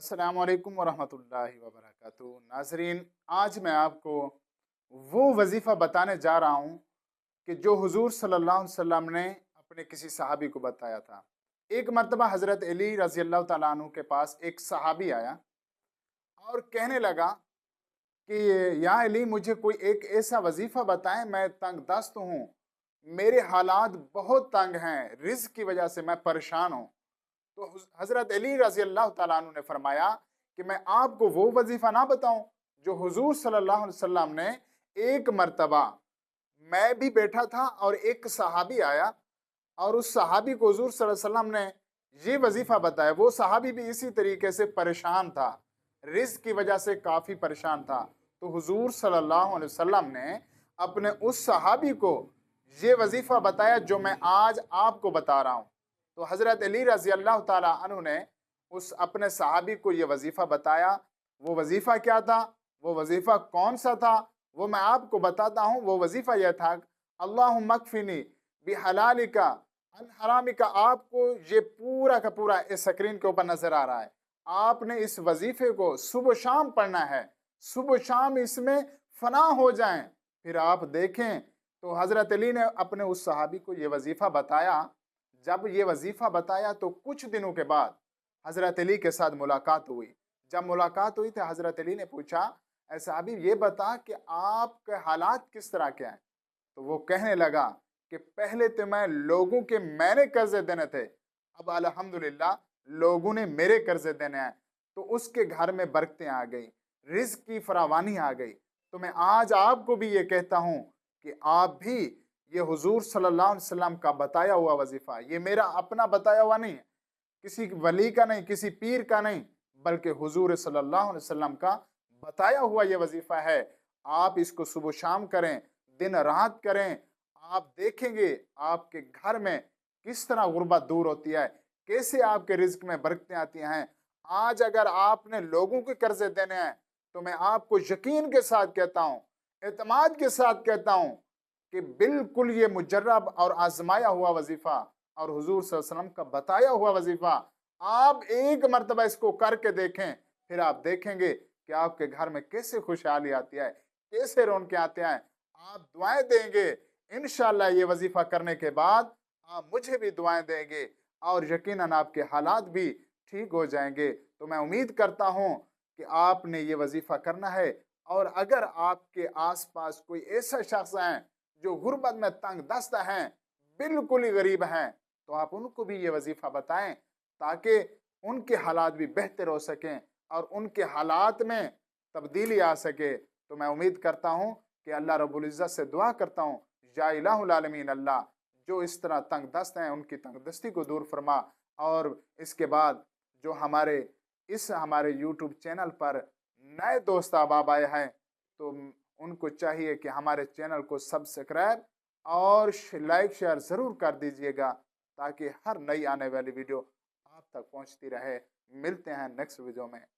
अस्सलाम वालेकुम वरहमतुल्लाहि वबरकातुहू। नाज़रीन, आज मैं आपको वो वजीफ़ा बताने जा रहा हूँ कि जो हुजूर सल्लल्लाहु अलैहि वसल्लम ने अपने किसी सहाबी को बताया था। एक मर्तबा हज़रत अली रज़ी अल्लाह तआला अन्हु के पास एक सहाबी आया और कहने लगा कि या अली, मुझे कोई एक ऐसा वजीफ़ा बताएं, मैं तंग दस्त हूँ, मेरे हालात बहुत तंग हैं, रिज़्क की वजह से मैं परेशान हूँ। तो हज़रत अली रज़ी अल्लाह तआला अन्हु ने फरमाया कि मैं आपको वो वजीफ़ा ना बताऊं जो हुजूर सल्लल्लाहु अलैहि वसल्लम ने एक मर्तबा, मैं भी बैठा था और एक सहाबी आया और उस सहाबी को हुजूर सल्लल्लाहु अलैहि वसल्लम ने ये वजीफ़ा बताया। वो सहाबी भी इसी तरीके से परेशान था, रिज़्क की वजह से काफ़ी परेशान था। तो हुजूर सल्लल्लाहु अलैहि वसल्लम ने अपने उस सहाबी को ये वजीफ़ा बताया जो मैं आज आपको बता रहा हूँ। तो हज़रत अली रज़ी अल्लाह तआला अन्हु ने उस अपने सहाबी को ये वजीफ़ा बताया। वो वजीफ़ा क्या था, वो वजीफ़ा कौन सा था, वो मैं आपको बताता हूँ। वो वजीफ़ा यह था, अल्लाहुम्मा अक्फ़िनी बिहलालिका अन हरामिका। आपको ये पूरा का पूरा इस स्क्रीन के ऊपर नजर आ रहा है। आपने इस वजीफे को सुबह शाम पढ़ना है, सुबह शाम इसमें फना हो जाएं, फिर आप देखें। तो हजरत अली ने अपने उस सहाबी को ये वजीफा बताया। जब ये वजीफा बताया तो कुछ दिनों के बाद हजरत अली के साथ मुलाकात हुई। जब मुलाकात हुई तो हजरत अली ने पूछा, ऐ सहाबी, ये बता कि आपके हालात किस तरह के हैं। तो वो कहने लगा कि पहले तो मैंने कर्जे देने थे, अब अल्हम्दुलिल्लाह लोगों ने मेरे कर्जे देने हैं। तो उसके घर में बरकतें आ गई, रिज्क की फरावानी आ गई। तो मैं आज आपको भी ये कहता हूँ कि आप भी ये हुजूर सल्लल्लाहु अलैहि वसल्लम का बताया हुआ वजीफा, ये मेरा अपना बताया हुआ नहीं है, किसी वली का नहीं, किसी पीर का नहीं, बल्कि हुजूर सल्लल्लाहु अलैहि वसल्लम का बताया हुआ ये वजीफा है। आप इसको सुबह शाम करें, दिन रात करें। आप देखेंगे आपके घर में किस तरह गुर्बत दूर होती है, कैसे आपके रिज्क में बरकतें आती हैं। आज अगर आपने लोगों के कर्जे देने हैं तो मैं आपको यकीन के साथ कहता हूँ, एतमाद के साथ कहता हूँ कि बिल्कुल ये मुजर्रब और आजमाया हुआ वजीफा और हुजूर सल्लल्लाहु अलैहि वसल्लम का बताया हुआ वजीफा, आप एक मर्तबा इसको करके देखें, फिर आप देखेंगे कि आपके घर में कैसे खुशहाली आती है, कैसे रौनकें आते हैं। आप दुआएं देंगे, इंशाअल्लाह ये वजीफा करने के बाद आप मुझे भी दुआएं देंगे और यकीनन आपके हालात भी ठीक हो जाएंगे। तो मैं उम्मीद करता हूं कि आपने ये वजीफा करना है। और अगर आपके आसपास कोई ऐसा शख्स है जो गुर्बत में तंग दस्त हैं, बिल्कुल ही गरीब हैं, तो आप उनको भी ये वजीफा बताएं ताकि उनके हालात भी बेहतर हो सकें और उनके हालात में तब्दीली आ सके। तो मैं उम्मीद करता हूँ कि अल्लाह रब्बुल इज़्ज़त से दुआ करता हूँ, या इलाहुल आलमीन अल्लाह, जो इस तरह तंग दस्त हैं उनकी तंग दस्ती को दूर फरमा। और इसके बाद जो हमारे यूट्यूब चैनल पर नए दोस्त अहबाब आए हैं, तो उनको चाहिए कि हमारे चैनल को सब्सक्राइब और लाइक शेयर ज़रूर कर दीजिएगा ताकि हर नई आने वाली वीडियो आप तक पहुंचती रहे। मिलते हैं नेक्स्ट वीडियो में।